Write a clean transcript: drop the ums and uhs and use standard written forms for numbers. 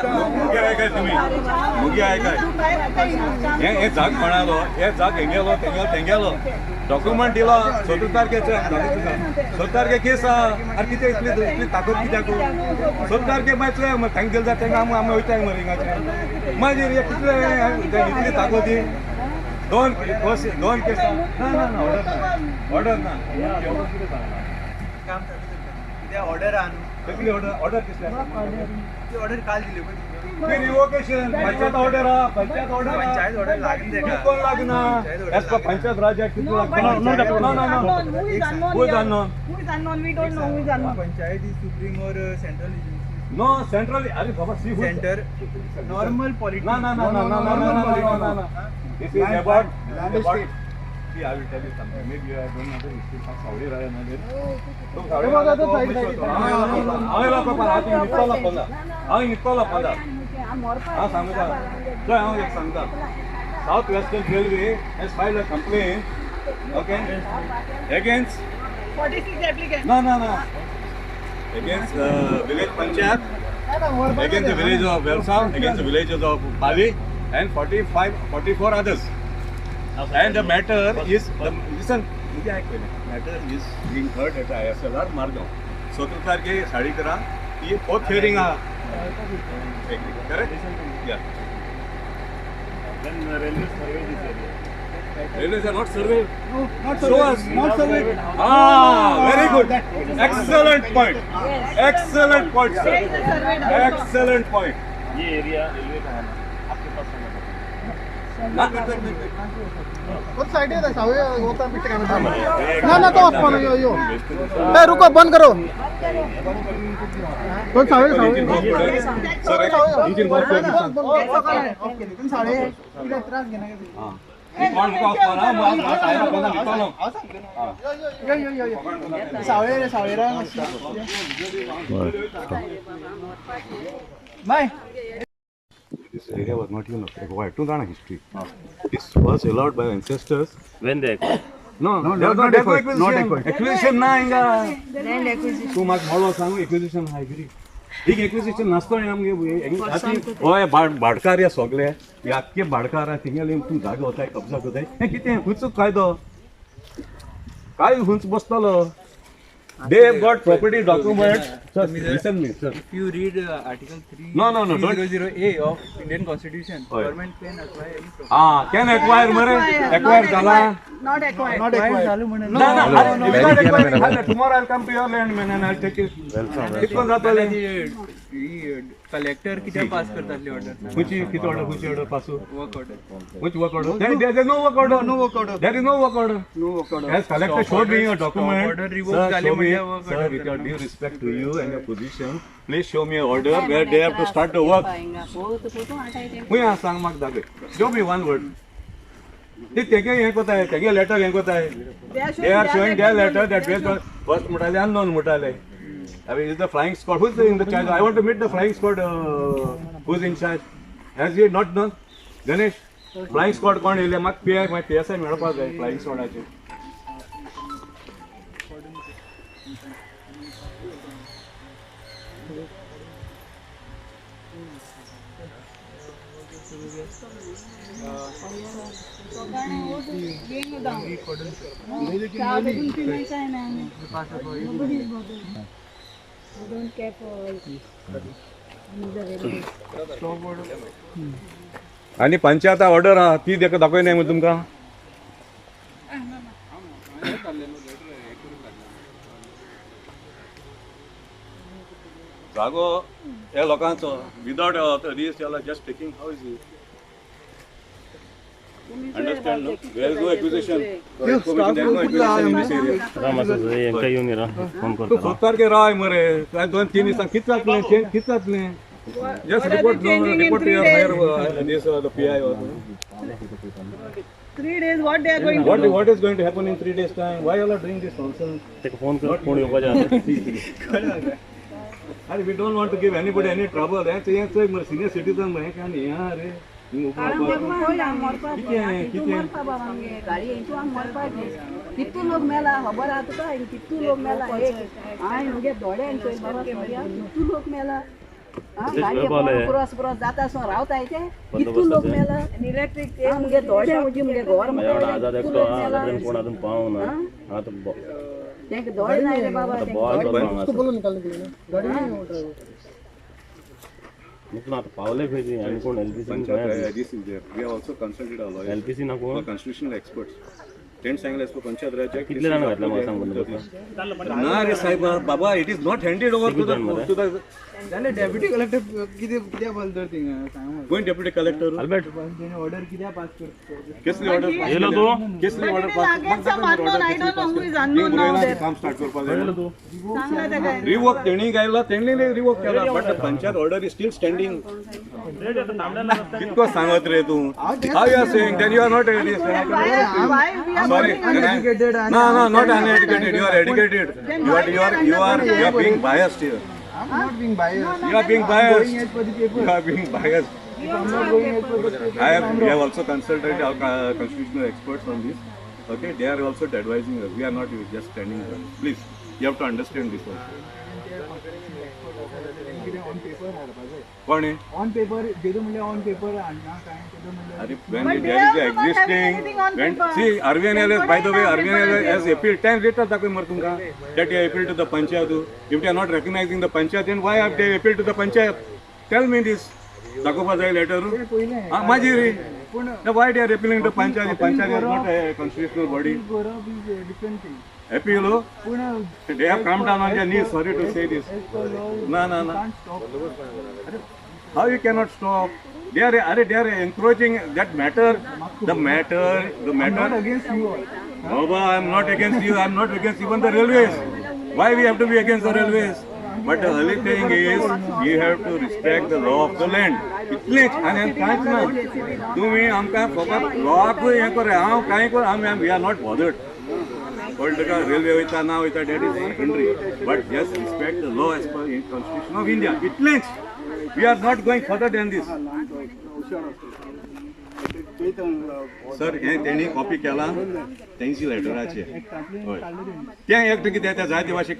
मुगे आहे काय तुम्ही मुगे आहे काय हे जाग म्हणालो हे जाग हेंगेलो तेंगेलो डॉक्युमेंट दिलो 17 तारखेचे 17 तारखे केस अरे किती इतली ताकद कित्याक 17 तारखे माहिती मग थँक गेल जाते आम्ही वयताय मरे हिंगाचे मागीर इतली ताकद दोन केस ना ऑर्डर ना ऑर्डर कसली ऑर्डर कसली ऑर्डर काल दिली revocation panchayat order panchayat order लागेल कोण लागना एज पर पंचायत राज एक्ट किती लागना पंचायत इज सुप्रीम और सेंट्रल नो सेंट्रल अरे बाबा सी सेंटर नॉर्मल पॉलिटिक्स ना this is about see I will tell you something maybe you don't know the history of Saudi Arabia तो साडे बघा तो आयला पापा आधी निकोला पंदा हां सांगता काय हां एक सांगता south western railway has filed a complaint okay against 46 applicants no against village panchayat against the village of Velsa against the villages of Pali and 44 others and the matter is listen matter is being heard at ISLR Margaon 17 तारखे 11:30 ये fourth hearing correct yeah then railway survey this area railways are not surveyed No, not show surveyed. us Not surveyed. very good excellent point sir excellent point ये area railway का है ना आपके पास है कौन side है सावे होता पिट का ना तो ऑफ करो यो ए रुको बंद करो कौन सावे सर इंजिन वर्क कौन सावे इधर त्रास घेना हां कौन मुका पाना मास आया बंदा निकालो यो सावेरा bye This area was not even acquired. To Ghana history. This was allowed by ancestors. when they No, there was not acquisition. Acquisition ना इंगा. land acquisition तू माग मोलो सांगू acquisition हाय गिरी. ठीक acquisition नसतो नमगे आती ओय भाडकार या सगळे हे आख्खे भाडकार थिंगेले तू जागा होताय कब्जा करताय हे कितें हुंच कायदो काय हुंच बसतलो they have got property documents sir listen me sir If you read Article 3 No, don't. 300A of Indian Constitution, Oy. government can acquire any property. can acquire mare acquire झाला not acquired Not acquired. चालू म्हणे. No, without acquiring. Tomorrow I'll come to your land, man, and I'll take it. कितकोन जातले? Collector किती pass करतातले order Which order pass? Work order Which work order? There is no work order. No work order There is no work order. No work order As collector showed me your document. Stop order revoked Sir, झाले show me, म्हणजे work sir, order with your due respect to you and your position, please show me an order where they have to start the work. मुझे यहाँ सांग माग दागे. Show me one word. ते तेगे हे कोता है, तेगे letter हे कोता है. They are showing their letter that based on first मुटाले unknown मुटाले. I mean, is the flying squad? Who's in the charge? I want to meet the flying squad. Who's in charge? Has he not known? Ganesh, flying squad कौन है? मग PSI मेरे पास है flying squad आचे. आणि panchayat order हा ती दाखवली नाही मग तुमका जागो या लोकांचो विदाउट रिस्क याला just taking how is it Understand, no? There is no acquisition. There is no acquisition in this area. Ram असं यांका येऊन येरा फोन तू करता सोतार के राय मरे काय 2-3 दिवसां कितले just report to your higher this the PI or 3 days what they are going to do what is going to happen in 3 days time why you are doing this nonsense ते phone कर कोण येऊन जाता अरे we don't want to give anybody any trouble है तो ये senior citizen है क्या नहीं यार रे कितू लोग मेला खबर आता का कितू लोग मेला एक आय मुगे दोड़े कितू लोग मेला क्रॉस जाता असो रावता इथे कितू लोक मेला इलेक्ट्रिक आमगे थोडे म्हणजे मुगे घर मध्ये कोण अजून पाहू ना आता तेंक दोड नाही रे बाबा उसको बोलो निकालने के लिए ना गाड़ी नहीं है ड्राइवर मुकून आता पावले पाहिजे आणि कोण LPC panchayat this is there. We have also consulted our lawyers. LPC ना कोण constitutional experts. टेंट सांगितलं असतो पंचायत राजच्या कितले जण घातला मला सांग बंदोबस्त ना रे साहेब बाबा it is not handed over to the जाले डेप्युटी कलेक्टर किती किती बोलतो थिंग सांग गोइंग डेप्युटी कलेक्टर अल्बर्ट त्याने ऑर्डर किती पास करतो केसली ऑर्डर गेलो तू केसली ऑर्डर पास काम स्टार्ट करपाक रिवोक तेणी गायला तेणी रिवोक केला but panchayat order is still standing कितको सांगत रे तू how you are saying then you are not sorry not uneducated you are educated you are being biased here I'm not being biased. you are being biased Going as per the paper. you are being biased I'm not going as per the paper. we have also consulted our constitutional experts on this okay they are also advising us we are not just standing there please you have to understand this also on paper कोण आहे on paper जेदो म्हणजे on paper आणा काय तेदो म्हणजे अरे when there is existing when see RVNL by the way RVNL has appealed 10 letters दाखव मर तुमका that you appealed to the panchayat if they are not recognizing the panchayat then why have they appealed to the panchayat tell me this दाखवपा जाय letter पहिले माझी रे पण why they are appealing to panchayat is not a constitutional body Gaurav is different thing appeal पण they have come down on their knees sorry to say this no how you cannot stop they are encouraging that matter the matter not against you all. Baba, I am not against you. I am not against even the railways. Why we have to be against the railways? But the only thing is, you have to respect the law of the land. इतलेच आणि कांयच ना तुम्ही आमकां फकत lock हें कर हांव कांय कर we are not bothered. Political railway वयता ना वयता that is secondary. But just respect the law as per in Constitution of India. इतलेच. We are not going further than this. Sir हे त्यांनी कॉपी केला 83 लेटराचे होय ते एक कितें त्या जाय ते भाशेक